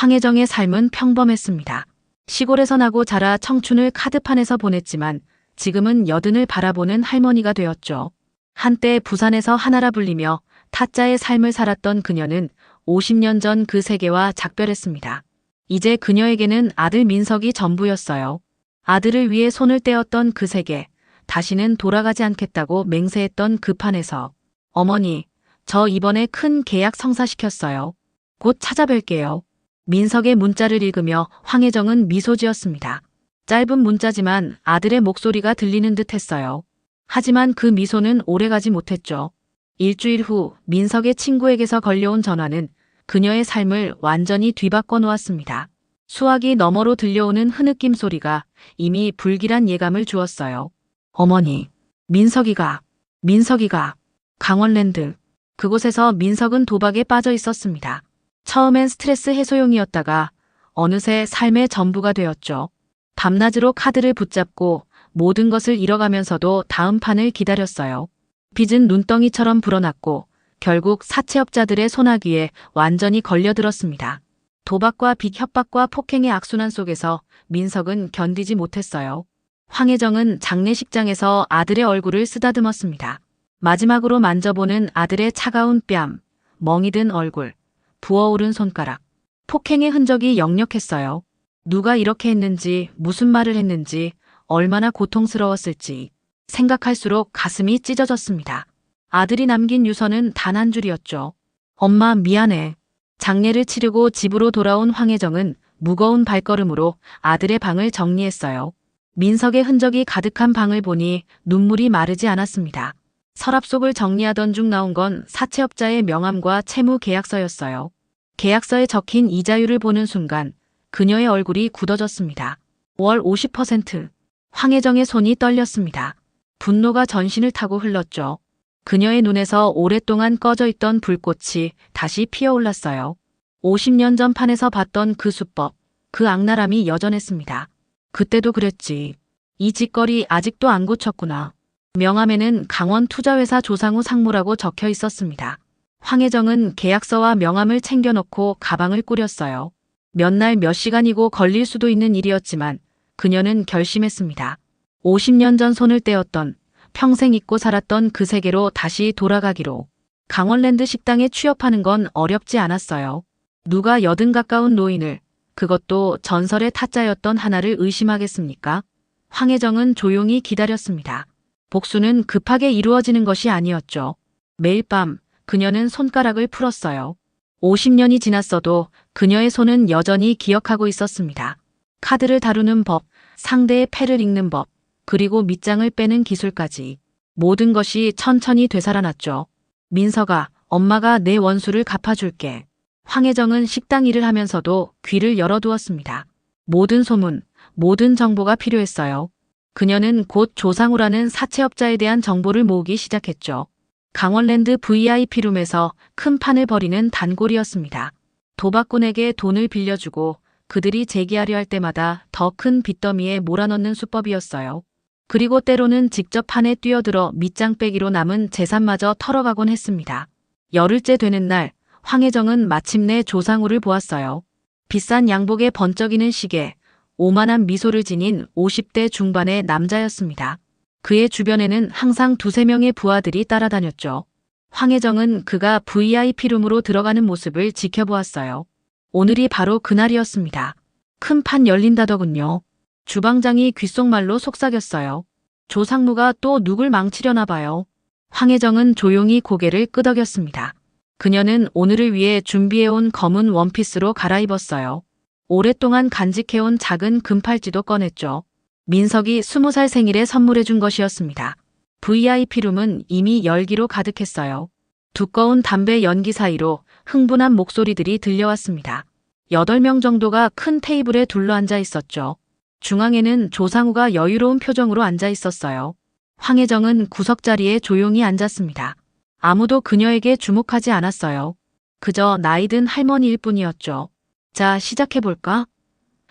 황혜정의 삶은 평범했습니다. 시골에서 나고 자라 청춘을 카드판에서 보냈지만 지금은 여든을 바라보는 할머니가 되었죠. 한때 부산에서 하나라 불리며 타짜의 삶을 살았던 그녀는 50년 전 그 세계와 작별했습니다. 이제 그녀에게는 아들 민석이 전부였어요. 아들을 위해 손을 떼었던 그 세계, 다시는 돌아가지 않겠다고 맹세했던 그 판에서 어머니, 저 이번에 큰 계약 성사시켰어요. 곧 찾아뵐게요. 민석의 문자를 읽으며 황혜정은 미소 지었습니다. 짧은 문자지만 아들의 목소리가 들리는 듯 했어요. 하지만 그 미소는 오래가지 못했죠. 일주일 후 민석의 친구에게서 걸려온 전화는 그녀의 삶을 완전히 뒤바꿔 놓았습니다. 수화기 너머로 들려오는 흐느낌 소리가 이미 불길한 예감을 주었어요. 어머니, 민석이가 강원랜드. 그곳에서 민석은 도박에 빠져 있었습니다. 처음엔 스트레스 해소용이었다가 어느새 삶의 전부가 되었죠. 밤낮으로 카드를 붙잡고 모든 것을 잃어가면서도 다음 판을 기다렸어요. 빚은 눈덩이처럼 불어났고 결국 사채업자들의 소나기에 완전히 걸려들었습니다. 도박과 빚 협박과 폭행의 악순환 속에서 민석은 견디지 못했어요. 황혜정은 장례식장에서 아들의 얼굴을 쓰다듬었습니다. 마지막으로 만져보는 아들의 차가운 뺨, 멍이 든 얼굴, 부어오른 손가락. 폭행의 흔적이 역력했어요. 누가 이렇게 했는지, 무슨 말을 했는지, 얼마나 고통스러웠을지 생각할수록 가슴이 찢어졌습니다. 아들이 남긴 유서는 단 한 줄이었죠. 엄마 미안해. 장례를 치르고 집으로 돌아온 황혜정은 무거운 발걸음으로 아들의 방을 정리했어요. 민석의 흔적이 가득한 방을 보니 눈물이 마르지 않았습니다. 서랍 속을 정리하던 중 나온 건 사채업자의 명함과 채무 계약서였어요. 계약서에 적힌 이자율을 보는 순간 그녀의 얼굴이 굳어졌습니다. 월 50%. 황혜정의 손이 떨렸습니다. 분노가 전신을 타고 흘렀죠. 그녀의 눈에서 오랫동안 꺼져 있던 불꽃이 다시 피어올랐어요. 50년 전 판에서 봤던 그 수법, 그 악랄함이 여전했습니다. 그때도 그랬지. 이 짓거리 아직도 안 고쳤구나. 명함에는 강원투자회사 조상우 상무라고 적혀 있었습니다. 황혜정은 계약서와 명함을 챙겨놓고 가방을 꾸렸어요. 몇 날 몇 시간이고 걸릴 수도 있는 일이었지만 그녀는 결심했습니다. 50년 전 손을 떼었던, 평생 잊고 살았던 그 세계로 다시 돌아가기로. 강원랜드 식당에 취업하는 건 어렵지 않았어요. 누가 여든 가까운 노인을, 그것도 전설의 타짜였던 하나를 의심하겠습니까? 황혜정은 조용히 기다렸습니다. 복수는 급하게 이루어지는 것이 아니었죠. 매일 밤 그녀는 손가락을 풀었어요. 50년이 지났어도 그녀의 손은 여전히 기억하고 있었습니다. 카드를 다루는 법, 상대의 패를 읽는 법, 그리고 밑장을 빼는 기술까지. 모든 것이 천천히 되살아났죠. 민석아, 엄마가 내 원수를 갚아줄게. 황혜정은 식당 일을 하면서도 귀를 열어두었습니다. 모든 소문, 모든 정보가 필요했어요. 그녀는 곧 조상우라는 사채업자에 대한 정보를 모으기 시작했죠. 강원랜드 VIP룸에서 큰 판을 벌이는 단골이었습니다. 도박꾼에게 돈을 빌려주고 그들이 재기하려 할 때마다 더 큰 빚더미에 몰아넣는 수법이었어요. 그리고 때로는 직접 판에 뛰어들어 밑장 빼기로 남은 재산마저 털어가곤 했습니다. 열흘째 되는 날, 황혜정은 마침내 조상우를 보았어요. 비싼 양복에 번쩍이는 시계, 오만한 미소를 지닌 50대 중반의 남자였습니다. 그의 주변에는 항상 두세 명의 부하들이 따라다녔죠. 황혜정은 그가 VIP룸으로 들어가는 모습을 지켜보았어요. 오늘이 바로 그날이었습니다. 큰 판 열린다더군요. 주방장이 귓속말로 속삭였어요. 조상무가 또 누굴 망치려나 봐요. 황혜정은 조용히 고개를 끄덕였습니다. 그녀는 오늘을 위해 준비해온 검은 원피스로 갈아입었어요. 오랫동안 간직해온 작은 금팔찌도 꺼냈죠. 민석이 20살 생일에 선물해준 것이었습니다. VIP룸은 이미 열기로 가득했어요. 두꺼운 담배 연기 사이로 흥분한 목소리들이 들려왔습니다. 8명 정도가 큰 테이블에 둘러앉아 있었죠. 중앙에는 조상우가 여유로운 표정으로 앉아 있었어요. 황혜정은 구석자리에 조용히 앉았습니다. 아무도 그녀에게 주목하지 않았어요. 그저 나이든 할머니일 뿐이었죠. 자, 시작해볼까?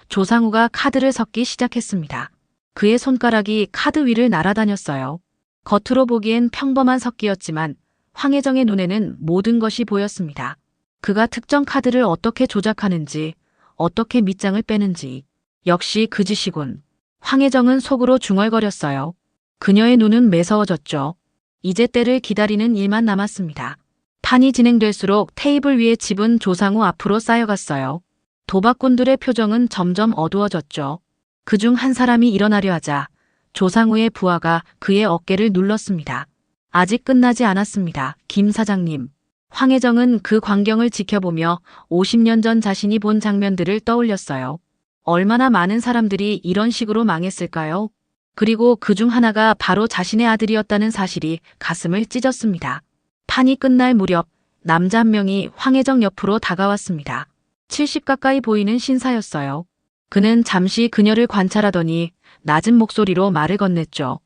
조상우가 카드를 섞기 시작했습니다. 그의 손가락이 카드 위를 날아다녔어요. 겉으로 보기엔 평범한 섞기였지만 황혜정의 눈에는 모든 것이 보였습니다. 그가 특정 카드를 어떻게 조작하는지, 어떻게 밑장을 빼는지. 역시 그 짓이군. 황혜정은 속으로 중얼거렸어요. 그녀의 눈은 매서워졌죠. 이제 때를 기다리는 일만 남았습니다. 판이 진행될수록 테이블 위의 집은 조상우 앞으로 쌓여갔어요. 도박꾼들의 표정은 점점 어두워졌죠. 그중 한 사람이 일어나려 하자 조상우의 부하가 그의 어깨를 눌렀습니다. 아직 끝나지 않았습니다. 김 사장님. 황혜정은 그 광경을 지켜보며 50년 전 자신이 본 장면들을 떠올렸어요. 얼마나 많은 사람들이 이런 식으로 망했을까요? 그리고 그중 하나가 바로 자신의 아들이었다는 사실이 가슴을 찢었습니다. 판이 끝날 무렵 남자 한 명이 황혜정 옆으로 다가왔습니다. 70 가까이 보이는 신사였어요. 그는 잠시 그녀를 관찰하더니 낮은 목소리로 말을 건넸죠.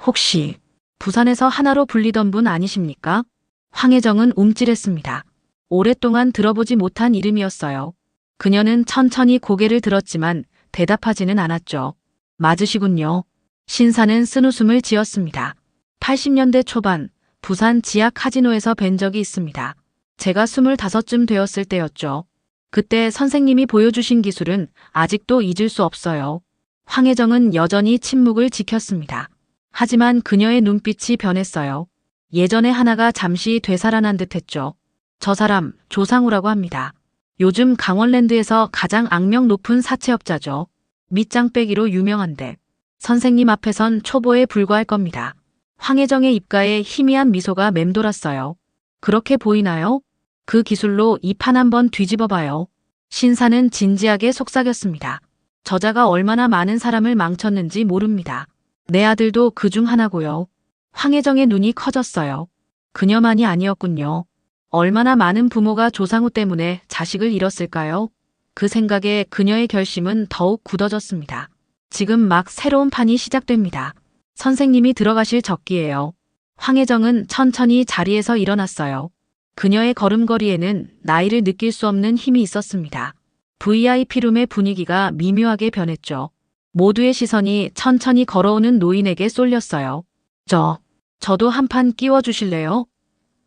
혹시 부산에서 하나로 불리던 분 아니십니까? 황혜정은 움찔했습니다. 오랫동안 들어보지 못한 이름이었어요. 그녀는 천천히 고개를 들었지만 대답하지는 않았죠. 맞으시군요. 신사는 쓴웃음을 지었습니다. 80년대 초반 부산 지하 카지노에서 뵌 적이 있습니다. 제가 25쯤 되었을 때였죠. 그때 선생님이 보여주신 기술은 아직도 잊을 수 없어요. 황혜정은 여전히 침묵을 지켰습니다. 하지만 그녀의 눈빛이 변했어요. 예전의 하나가 잠시 되살아난 듯했죠. 저 사람 조상우라고 합니다. 요즘 강원랜드에서 가장 악명 높은 사채업자죠. 밑장 빼기로 유명한데 선생님 앞에선 초보에 불과할 겁니다. 황혜정의 입가에 희미한 미소가 맴돌았어요. 그렇게 보이나요? 그 기술로 이 판 한번 뒤집어 봐요. 신사는 진지하게 속삭였습니다. 저자가 얼마나 많은 사람을 망쳤는지 모릅니다. 내 아들도 그중 하나고요. 황혜정의 눈이 커졌어요. 그녀만이 아니었군요. 얼마나 많은 부모가 조상우 때문에 자식을 잃었을까요? 그 생각에 그녀의 결심은 더욱 굳어졌습니다. 지금 막 새로운 판이 시작됩니다. 선생님이 들어가실 적기예요. 황혜정은 천천히 자리에서 일어났어요. 그녀의 걸음걸이에는 나이를 느낄 수 없는 힘이 있었습니다. VIP룸의 분위기가 미묘하게 변했죠. 모두의 시선이 천천히 걸어오는 노인에게 쏠렸어요. 저도 한 판 끼워주실래요?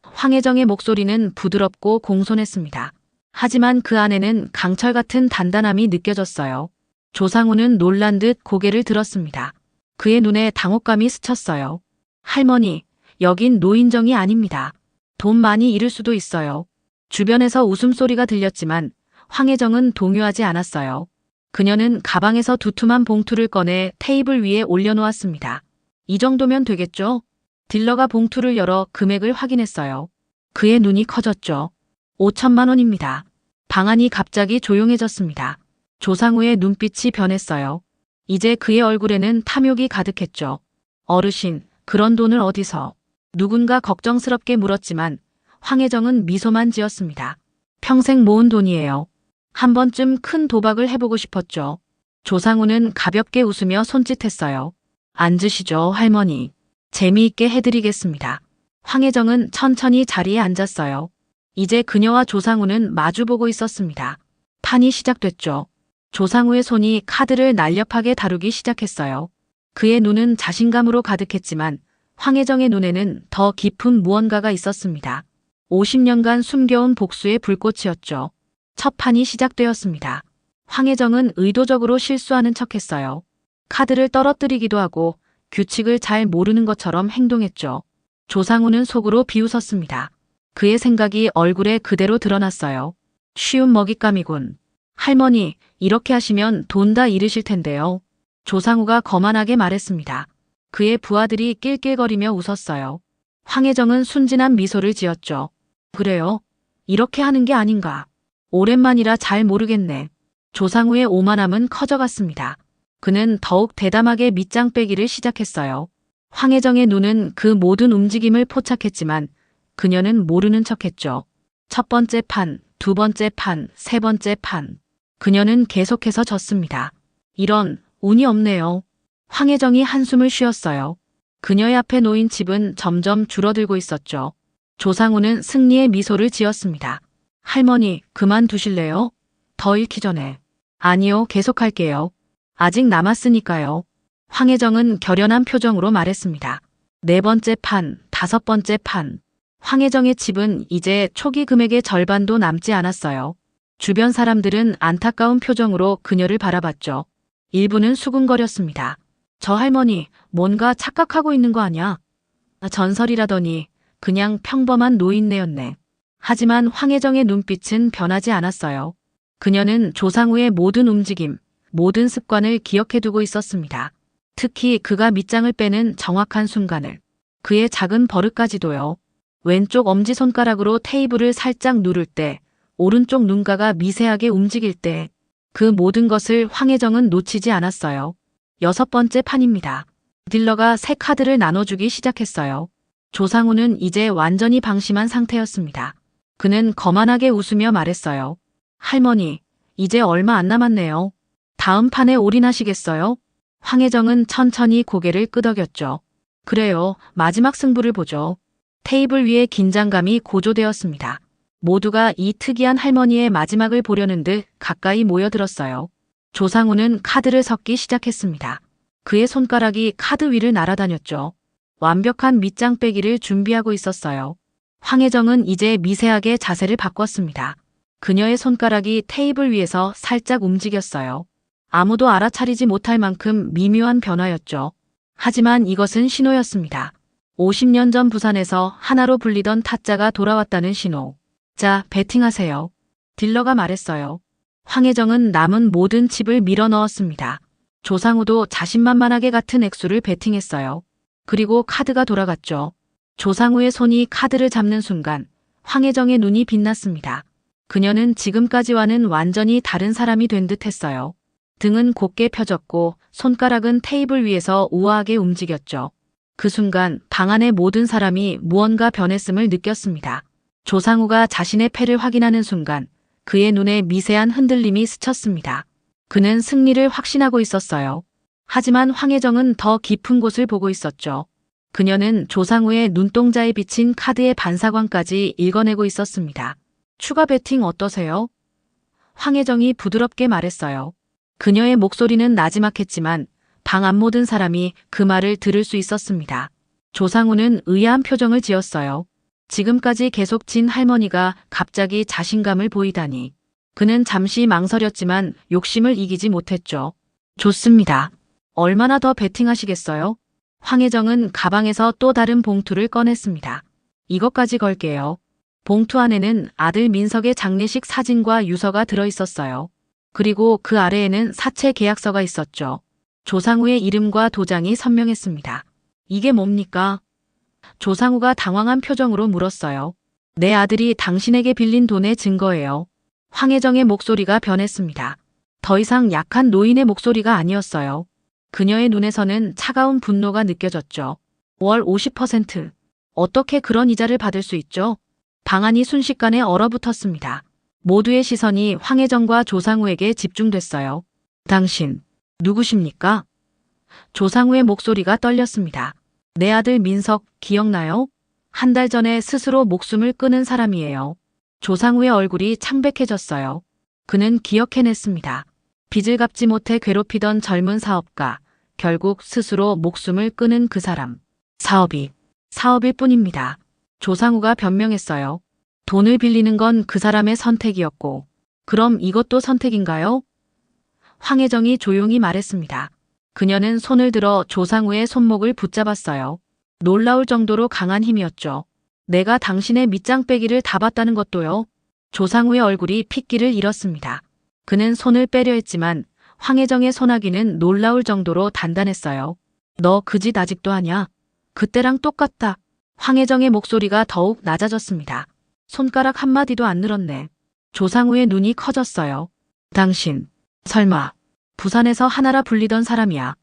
황혜정의 목소리는 부드럽고 공손했습니다. 하지만 그 안에는 강철 같은 단단함이 느껴졌어요. 조상우는 놀란 듯 고개를 들었습니다. 그의 눈에 당혹감이 스쳤어요. 할머니, 여긴 노인정이 아닙니다. 돈 많이 잃을 수도 있어요. 주변에서 웃음소리가 들렸지만 황혜정은 동요하지 않았어요. 그녀는 가방에서 두툼한 봉투를 꺼내 테이블 위에 올려놓았습니다. 이 정도면 되겠죠? 딜러가 봉투를 열어 금액을 확인했어요. 그의 눈이 커졌죠. 5천만 원입니다. 방안이 갑자기 조용해졌습니다. 조상우의 눈빛이 변했어요. 이제 그의 얼굴에는 탐욕이 가득했죠. 어르신, 그런 돈을 어디서? 누군가 걱정스럽게 물었지만 황혜정은 미소만 지었습니다. 평생 모은 돈이에요. 한 번쯤 큰 도박을 해보고 싶었죠. 조상우는 가볍게 웃으며 손짓했어요. 앉으시죠, 할머니. 재미있게 해드리겠습니다. 황혜정은 천천히 자리에 앉았어요. 이제 그녀와 조상우는 마주보고 있었습니다. 판이 시작됐죠. 조상우의 손이 카드를 날렵하게 다루기 시작했어요. 그의 눈은 자신감으로 가득했지만 황혜정의 눈에는 더 깊은 무언가가 있었습니다. 50년간 숨겨온 복수의 불꽃이었죠. 첫 판이 시작되었습니다. 황혜정은 의도적으로 실수하는 척했어요. 카드를 떨어뜨리기도 하고 규칙을 잘 모르는 것처럼 행동했죠. 조상우는 속으로 비웃었습니다. 그의 생각이 얼굴에 그대로 드러났어요. 쉬운 먹잇감이군. 할머니, 이렇게 하시면 돈 다 잃으실 텐데요. 조상우가 거만하게 말했습니다. 그의 부하들이 낄낄거리며 웃었어요. 황혜정은 순진한 미소를 지었죠. 그래요? 이렇게 하는 게 아닌가. 오랜만이라 잘 모르겠네. 조상우의 오만함은 커져갔습니다. 그는 더욱 대담하게 밑장 빼기를 시작했어요. 황혜정의 눈은 그 모든 움직임을 포착했지만 그녀는 모르는 척했죠. 첫 번째 판, 두 번째 판, 세 번째 판. 그녀는 계속해서 졌습니다. 이런, 운이 없네요. 황혜정이 한숨을 쉬었어요. 그녀의 앞에 놓인 집은 점점 줄어들고 있었죠. 조상우는 승리의 미소를 지었습니다. 할머니, 그만두실래요? 더 잃기 전에. 아니요, 계속할게요. 아직 남았으니까요. 황혜정은 결연한 표정으로 말했습니다. 네 번째 판, 다섯 번째 판. 황혜정의 집은 이제 초기 금액의 절반도 남지 않았어요. 주변 사람들은 안타까운 표정으로 그녀를 바라봤죠. 일부는 수군거렸습니다. 저 할머니 뭔가 착각하고 있는 거 아냐? 전설이라더니 그냥 평범한 노인네였네. 하지만 황혜정의 눈빛은 변하지 않았어요. 그녀는 조상우의 모든 움직임, 모든 습관을 기억해두고 있었습니다. 특히 그가 밑장을 빼는 정확한 순간을, 그의 작은 버릇까지도요. 왼쪽 엄지손가락으로 테이블을 살짝 누를 때, 오른쪽 눈가가 미세하게 움직일 때, 그 모든 것을 황혜정은 놓치지 않았어요. 6번째 판입니다. 딜러가 새 카드를 나눠주기 시작했어요. 조상우는 이제 완전히 방심한 상태였습니다. 그는 거만하게 웃으며 말했어요. 할머니, 이제 얼마 안 남았네요. 다음 판에 올인하시겠어요? 황혜정은 천천히 고개를 끄덕였죠. 그래요, 마지막 승부를 보죠. 테이블 위에 긴장감이 고조되었습니다. 모두가 이 특이한 할머니의 마지막을 보려는 듯 가까이 모여들었어요. 조상우는 카드를 섞기 시작했습니다. 그의 손가락이 카드 위를 날아다녔죠. 완벽한 밑장 빼기를 준비하고 있었어요. 황혜정은 이제 미세하게 자세를 바꿨습니다. 그녀의 손가락이 테이블 위에서 살짝 움직였어요. 아무도 알아차리지 못할 만큼 미묘한 변화였죠. 하지만 이것은 신호였습니다. 50년 전 부산에서 하나로 불리던 타짜가 돌아왔다는 신호. 자, 베팅하세요. 딜러가 말했어요. 황혜정은 남은 모든 칩을 밀어 넣었습니다. 조상우도 자신만만하게 같은 액수를 베팅했어요. 그리고 카드가 돌아갔죠. 조상우의 손이 카드를 잡는 순간 황혜정의 눈이 빛났습니다. 그녀는 지금까지와는 완전히 다른 사람이 된 듯 했어요. 등은 곧게 펴졌고 손가락은 테이블 위에서 우아하게 움직였죠. 그 순간 방 안의 모든 사람이 무언가 변했음을 느꼈습니다. 조상우가 자신의 패를 확인하는 순간 그의 눈에 미세한 흔들림이 스쳤습니다. 그는 승리를 확신하고 있었어요. 하지만 황혜정은 더 깊은 곳을 보고 있었죠. 그녀는 조상우의 눈동자에 비친 카드의 반사광까지 읽어내고 있었습니다. 추가 베팅 어떠세요? 황혜정이 부드럽게 말했어요. 그녀의 목소리는 나지막했지만 방 안 모든 사람이 그 말을 들을 수 있었습니다. 조상우는 의아한 표정을 지었어요. 지금까지 계속 진 할머니가 갑자기 자신감을 보이다니. 그는 잠시 망설였지만 욕심을 이기지 못했죠. 좋습니다. 얼마나 더 베팅하시겠어요? 황혜정은 가방에서 또 다른 봉투를 꺼냈습니다. 이것까지 걸게요. 봉투 안에는 아들 민석의 장례식 사진과 유서가 들어있었어요. 그리고 그 아래에는 사채 계약서가 있었죠. 조상우의 이름과 도장이 선명했습니다. 이게 뭡니까? 조상우가 당황한 표정으로 물었어요. 내 아들이 당신에게 빌린 돈의 증거예요. 황혜정의 목소리가 변했습니다. 더 이상 약한 노인의 목소리가 아니었어요. 그녀의 눈에서는 차가운 분노가 느껴졌죠. 월 50%. 어떻게 그런 이자를 받을 수 있죠? 방안이 순식간에 얼어붙었습니다. 모두의 시선이 황혜정과 조상우에게 집중됐어요. 당신, 누구십니까? 조상우의 목소리가 떨렸습니다. 내 아들 민석, 기억나요? 한 달 전에 스스로 목숨을 끊은 사람이에요. 조상우의 얼굴이 창백해졌어요. 그는 기억해냈습니다. 빚을 갚지 못해 괴롭히던 젊은 사업가, 결국 스스로 목숨을 끊은 그 사람. 사업일 뿐입니다. 조상우가 변명했어요. 돈을 빌리는 건 그 사람의 선택이었고, 그럼 이것도 선택인가요? 황혜정이 조용히 말했습니다. 그녀는 손을 들어 조상우의 손목을 붙잡았어요. 놀라울 정도로 강한 힘이었죠. 내가 당신의 밑장 빼기를 다 봤다는 것도요. 조상우의 얼굴이 핏기를 잃었습니다. 그는 손을 빼려 했지만 황혜정의 손아귀는 놀라울 정도로 단단했어요. 너 그 짓 아직도 하냐? 그때랑 똑같다. 황혜정의 목소리가 더욱 낮아졌습니다. 손가락 한마디도 안 늘었네. 조상우의 눈이 커졌어요. 당신, 설마 부산에서 하나라 불리던 사람이야.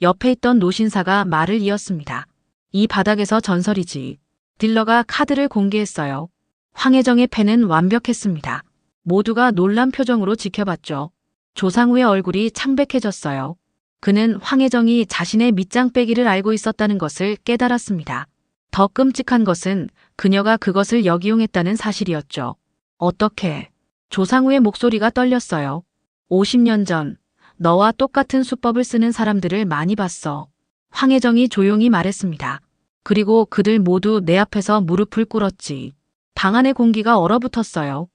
옆에 있던 노신사가 말을 이었습니다. 이 바닥에서 전설이지. 딜러가 카드를 공개했어요. 황혜정의 패는 완벽했습니다. 모두가 놀란 표정으로 지켜봤죠. 조상우의 얼굴이 창백해졌어요. 그는 황혜정이 자신의 밑장 빼기를 알고 있었다는 것을 깨달았습니다. 더 끔찍한 것은 그녀가 그것을 역이용했다는 사실이었죠. 어떻게? 조상우의 목소리가 떨렸어요. 50년 전 너와 똑같은 수법을 쓰는 사람들을 많이 봤어. 황혜정이 조용히 말했습니다. 그리고 그들 모두 내 앞에서 무릎을 꿇었지. 방 안의 공기가 얼어붙었어요.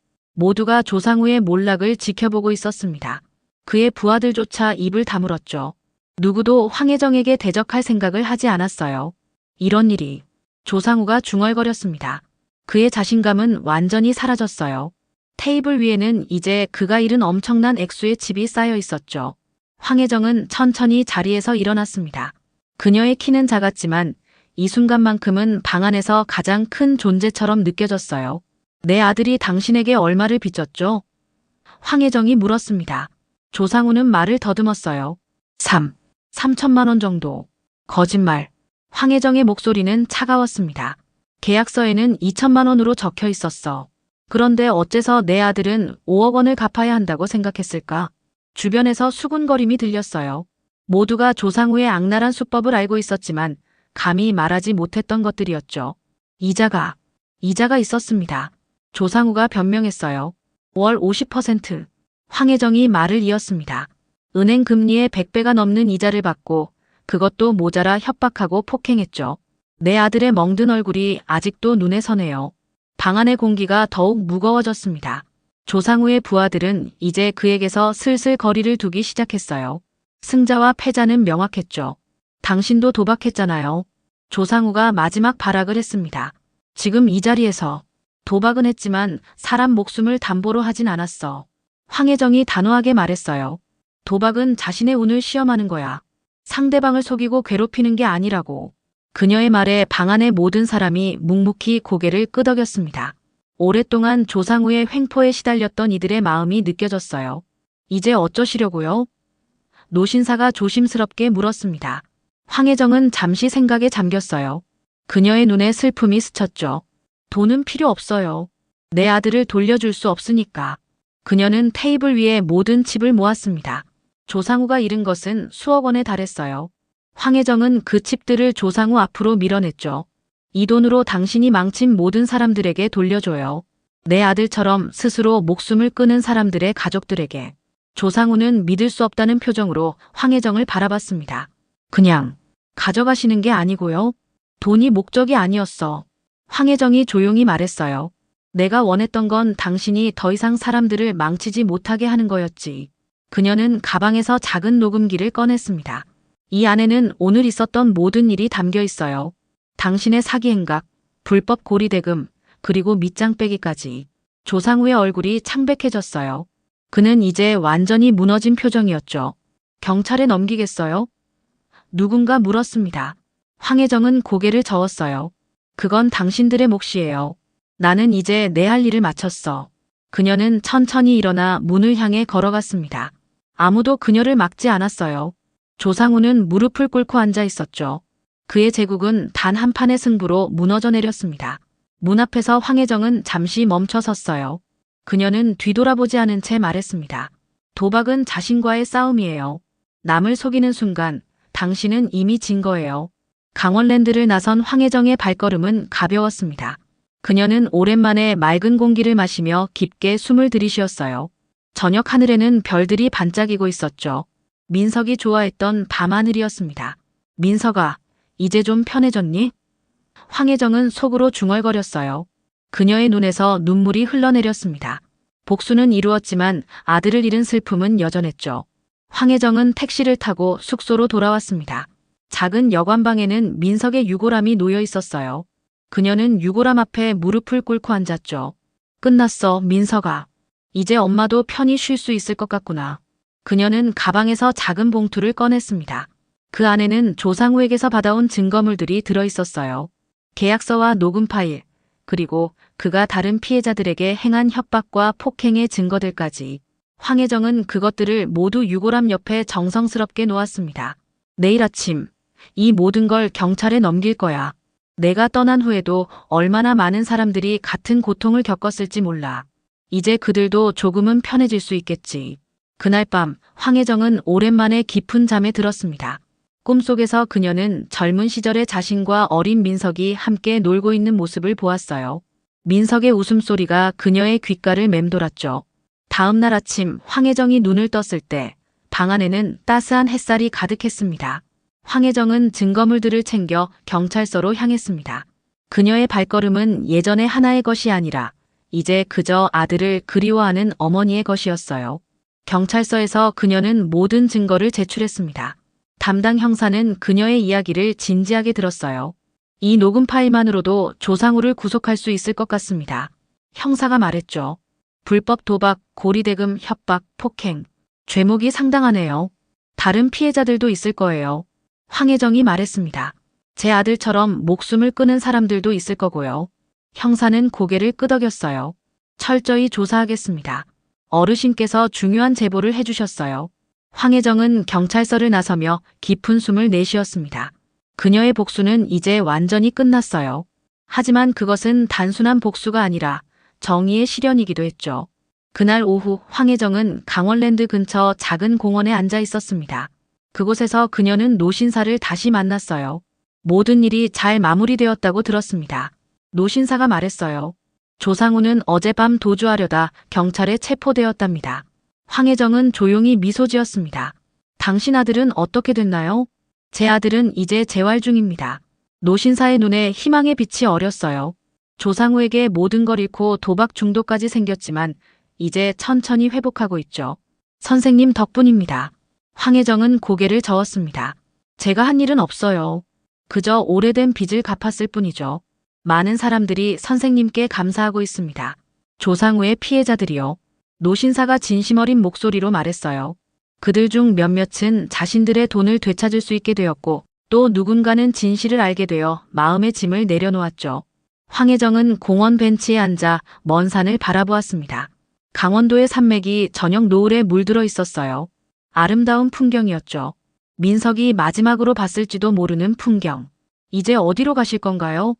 모두가 조상우의 몰락을 지켜보고 있었습니다. 그의 부하들조차 입을 다물었죠. 누구도 황혜정에게 대적할 생각을 하지 않았어요. 이런 일이. 조상우가 중얼거렸습니다. 그의 자신감은 완전히 사라졌어요. 테이블 위에는 이제 그가 잃은 엄청난 액수의 칩이 쌓여 있었죠. 황혜정은 천천히 자리에서 일어났습니다. 그녀의 키는 작았지만 이 순간만큼은 방 안에서 가장 큰 존재처럼 느껴졌어요. 내 아들이 당신에게 얼마를 빚졌죠? 황혜정이 물었습니다. 조상우는 말을 더듬었어요. 3천만 원 정도. 거짓말. 황혜정의 목소리는 차가웠습니다. 계약서에는 2천만 원으로 적혀 있었어. 그런데 어째서 내 아들은 5억 원을 갚아야 한다고 생각했을까? 주변에서 수군거림이 들렸어요. 모두가 조상우의 악랄한 수법을 알고 있었지만 감히 말하지 못했던 것들이었죠. 이자가 있었습니다. 조상우가 변명했어요. 월 50%. 황혜정이 말을 이었습니다. 은행 금리의 100배가 넘는 이자를 받고 그것도 모자라 협박하고 폭행했죠. 내 아들의 멍든 얼굴이 아직도 눈에 선해요. 방 안의 공기가 더욱 무거워졌습니다. 조상우의 부하들은 이제 그에게서 슬슬 거리를 두기 시작했어요. 승자와 패자는 명확했죠. 당신도 도박했잖아요. 조상우가 마지막 발악을 했습니다. 지금 이 자리에서 도박은 했지만 사람 목숨을 담보로 하진 않았어. 황혜정이 단호하게 말했어요. 도박은 자신의 운을 시험하는 거야. 상대방을 속이고 괴롭히는 게 아니라고. 그녀의 말에 방 안의 모든 사람이 묵묵히 고개를 끄덕였습니다. 오랫동안 조상우의 횡포에 시달렸던 이들의 마음이 느껴졌어요. 이제 어쩌시려고요? 노신사가 조심스럽게 물었습니다. 황혜정은 잠시 생각에 잠겼어요. 그녀의 눈에 슬픔이 스쳤죠. 돈은 필요 없어요. 내 아들을 돌려줄 수 없으니까. 그녀는 테이블 위에 모든 칩을 모았습니다. 조상우가 잃은 것은 수억 원에 달했어요. 황혜정은 그 칩들을 조상우 앞으로 밀어냈죠. 이 돈으로 당신이 망친 모든 사람들에게 돌려줘요. 내 아들처럼 스스로 목숨을 끊은 사람들의 가족들에게. 조상우는 믿을 수 없다는 표정으로 황혜정을 바라봤습니다. 그냥 가져가시는 게 아니고요. 돈이 목적이 아니었어. 황혜정이 조용히 말했어요. 내가 원했던 건 당신이 더 이상 사람들을 망치지 못하게 하는 거였지. 그녀는 가방에서 작은 녹음기를 꺼냈습니다. 이 안에는 오늘 있었던 모든 일이 담겨 있어요. 당신의 사기 행각, 불법 고리대금, 그리고 밑장 빼기까지. 조상우의 얼굴이 창백해졌어요. 그는 이제 완전히 무너진 표정이었죠. 경찰에 넘기겠어요? 누군가 물었습니다. 황혜정은 고개를 저었어요. 그건 당신들의 몫이에요. 나는 이제 내 할 일을 마쳤어. 그녀는 천천히 일어나 문을 향해 걸어갔습니다. 아무도 그녀를 막지 않았어요. 조상우는 무릎을 꿇고 앉아 있었죠. 그의 제국은 단 한 판의 승부로 무너져 내렸습니다. 문 앞에서 황혜정은 잠시 멈춰 섰어요. 그녀는 뒤돌아보지 않은 채 말했습니다. 도박은 자신과의 싸움이에요. 남을 속이는 순간 당신은 이미 진 거예요. 강원랜드를 나선 황혜정의 발걸음은 가벼웠습니다. 그녀는 오랜만에 맑은 공기를 마시며 깊게 숨을 들이쉬었어요. 저녁 하늘에는 별들이 반짝이고 있었죠. 민석이 좋아했던 밤하늘이었습니다. 민석아, 이제 좀 편해졌니? 황혜정은 속으로 중얼거렸어요. 그녀의 눈에서 눈물이 흘러내렸습니다. 복수는 이루었지만 아들을 잃은 슬픔은 여전했죠. 황혜정은 택시를 타고 숙소로 돌아왔습니다. 작은 여관방에는 민석의 유골함이 놓여 있었어요. 그녀는 유골함 앞에 무릎을 꿇고 앉았죠. 끝났어, 민석아. 이제 엄마도 편히 쉴 수 있을 것 같구나. 그녀는 가방에서 작은 봉투를 꺼냈습니다. 그 안에는 조상우에게서 받아온 증거물들이 들어있었어요. 계약서와 녹음 파일, 그리고 그가 다른 피해자들에게 행한 협박과 폭행의 증거들까지. 황혜정은 그것들을 모두 유골함 옆에 정성스럽게 놓았습니다. 내일 아침 이 모든 걸 경찰에 넘길 거야. 내가 떠난 후에도 얼마나 많은 사람들이 같은 고통을 겪었을지 몰라. 이제 그들도 조금은 편해질 수 있겠지. 그날 밤 황혜정은 오랜만에 깊은 잠에 들었습니다. 꿈속에서 그녀는 젊은 시절의 자신과 어린 민석이 함께 놀고 있는 모습을 보았어요. 민석의 웃음소리가 그녀의 귓가를 맴돌았죠. 다음 날 아침 황혜정이 눈을 떴을 때 방 안에는 따스한 햇살이 가득했습니다. 황혜정은 증거물들을 챙겨 경찰서로 향했습니다. 그녀의 발걸음은 예전의 하나의 것이 아니라 이제 그저 아들을 그리워하는 어머니의 것이었어요. 경찰서에서 그녀는 모든 증거를 제출했습니다. 담당 형사는 그녀의 이야기를 진지하게 들었어요. 이 녹음 파일만으로도 조상우를 구속할 수 있을 것 같습니다. 형사가 말했죠. 불법 도박, 고리대금, 협박, 폭행. 죄목이 상당하네요. 다른 피해자들도 있을 거예요. 황혜정이 말했습니다. 제 아들처럼 목숨을 끊은 사람들도 있을 거고요. 형사는 고개를 끄덕였어요. 철저히 조사하겠습니다. 어르신께서 중요한 제보를 해주셨어요. 황혜정은 경찰서를 나서며 깊은 숨을 내쉬었습니다. 그녀의 복수는 이제 완전히 끝났어요. 하지만 그것은 단순한 복수가 아니라 정의의 실현이기도 했죠. 그날 오후 황혜정은 강원랜드 근처 작은 공원에 앉아 있었습니다. 그곳에서 그녀는 노신사를 다시 만났어요. 모든 일이 잘 마무리되었다고 들었습니다. 노신사가 말했어요. 조상우는 어젯밤 도주하려다 경찰에 체포되었답니다. 황혜정은 조용히 미소 지었습니다. 당신 아들은 어떻게 됐나요? 제 아들은 이제 재활 중입니다. 노신사의 눈에 희망의 빛이 어렸어요. 조상우에게 모든 걸 잃고 도박 중독까지 생겼지만 이제 천천히 회복하고 있죠. 선생님 덕분입니다. 황혜정은 고개를 저었습니다. 제가 한 일은 없어요. 그저 오래된 빚을 갚았을 뿐이죠. 많은 사람들이 선생님께 감사하고 있습니다. 조상우의 피해자들이요. 노신사가 진심 어린 목소리로 말했어요. 그들 중 몇몇은 자신들의 돈을 되찾을 수 있게 되었고 또 누군가는 진실을 알게 되어 마음의 짐을 내려놓았죠. 황혜정은 공원 벤치에 앉아 먼 산을 바라보았습니다. 강원도의 산맥이 저녁 노을에 물들어 있었어요. 아름다운 풍경이었죠. 민석이 마지막으로 봤을지도 모르는 풍경. 이제 어디로 가실 건가요?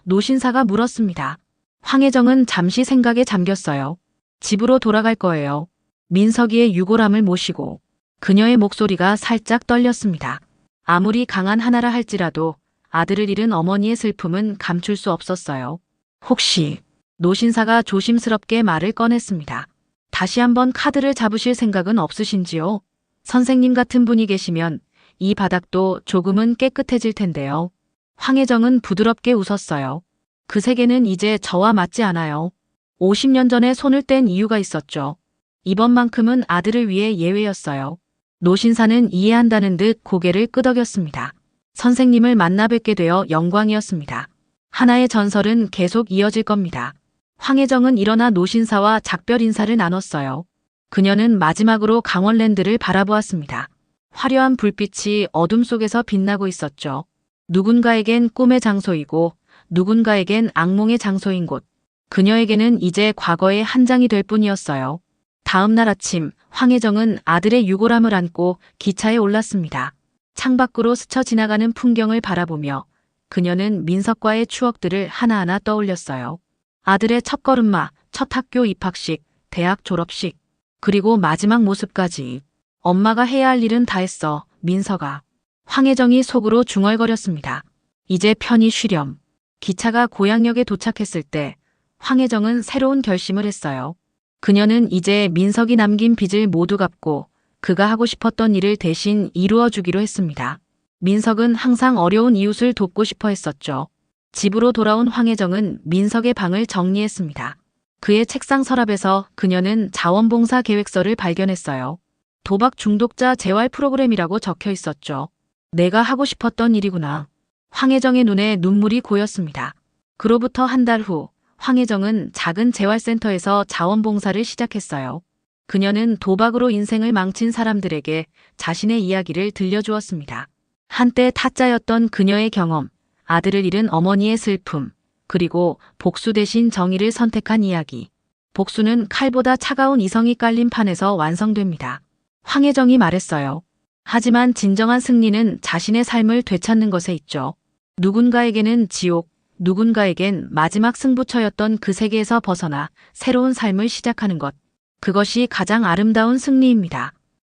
노신사가 물었습니다. 황혜정은 잠시 생각에 잠겼어요. 집으로 돌아갈 거예요. 민석이의 유골함을 모시고. 그녀의 목소리가 살짝 떨렸습니다. 아무리 강한 하나라 할지라도 아들을 잃은 어머니의 슬픔은 감출 수 없었어요. 혹시 노신사가 조심스럽게 말을 꺼냈습니다. 다시 한번 카드를 잡으실 생각은 없으신지요? 선생님 같은 분이 계시면 이 바닥도 조금은 깨끗해질 텐데요. 황혜정은 부드럽게 웃었어요. 그 세계는 이제 저와 맞지 않아요. 50년 전에 손을 뗀 이유가 있었죠. 이번만큼은 아들을 위해 예외였어요. 노신사는 이해한다는 듯 고개를 끄덕였습니다. 선생님을 만나 뵙게 되어 영광이었습니다. 하나의 전설은 계속 이어질 겁니다. 황혜정은 일어나 노신사와 작별 인사를 나눴어요. 그녀는 마지막으로 강원랜드를 바라보았습니다. 화려한 불빛이 어둠 속에서 빛나고 있었죠. 누군가에겐 꿈의 장소이고 누군가에겐 악몽의 장소인 곳. 그녀에게는 이제 과거의 한 장이 될 뿐이었어요. 다음 날 아침 황혜정은 아들의 유골함을 안고 기차에 올랐습니다. 창밖으로 스쳐 지나가는 풍경을 바라보며 그녀는 민석과의 추억들을 하나하나 떠올렸어요. 아들의 첫걸음마, 첫 학교 입학식, 대학 졸업식, 그리고 마지막 모습까지. 엄마가 해야 할 일은 다 했어, 민석아. 황혜정이 속으로 중얼거렸습니다. 이제 편히 쉬렴. 기차가 고양역에 도착했을 때 황혜정은 새로운 결심을 했어요. 그녀는 이제 민석이 남긴 빚을 모두 갚고 그가 하고 싶었던 일을 대신 이루어주기로 했습니다. 민석은 항상 어려운 이웃을 돕고 싶어 했었죠. 집으로 돌아온 황혜정은 민석의 방을 정리했습니다. 그의 책상 서랍에서 그녀는 자원봉사 계획서를 발견했어요. 도박 중독자 재활 프로그램이라고 적혀 있었죠. 내가 하고 싶었던 일이구나. 황혜정의 눈에 눈물이 고였습니다. 그로부터 한 달 후 황혜정은 작은 재활센터에서 자원봉사를 시작했어요. 그녀는 도박으로 인생을 망친 사람들에게 자신의 이야기를 들려주었습니다. 한때 타짜였던 그녀의 경험, 아들을 잃은 어머니의 슬픔, 그리고 복수 대신 정의를 선택한 이야기. 복수는 칼보다 차가운 이성이 깔린 판에서 완성됩니다. 황혜정이 말했어요. 하지만 진정한 승리는 자신의 삶을 되찾는 것에 있죠. 누군가에게는 지옥, 누군가에겐 마지막 승부처였던 그 세계에서 벗어나 새로운 삶을 시작하는 것. 그것이 가장 아름다운 승리입니다.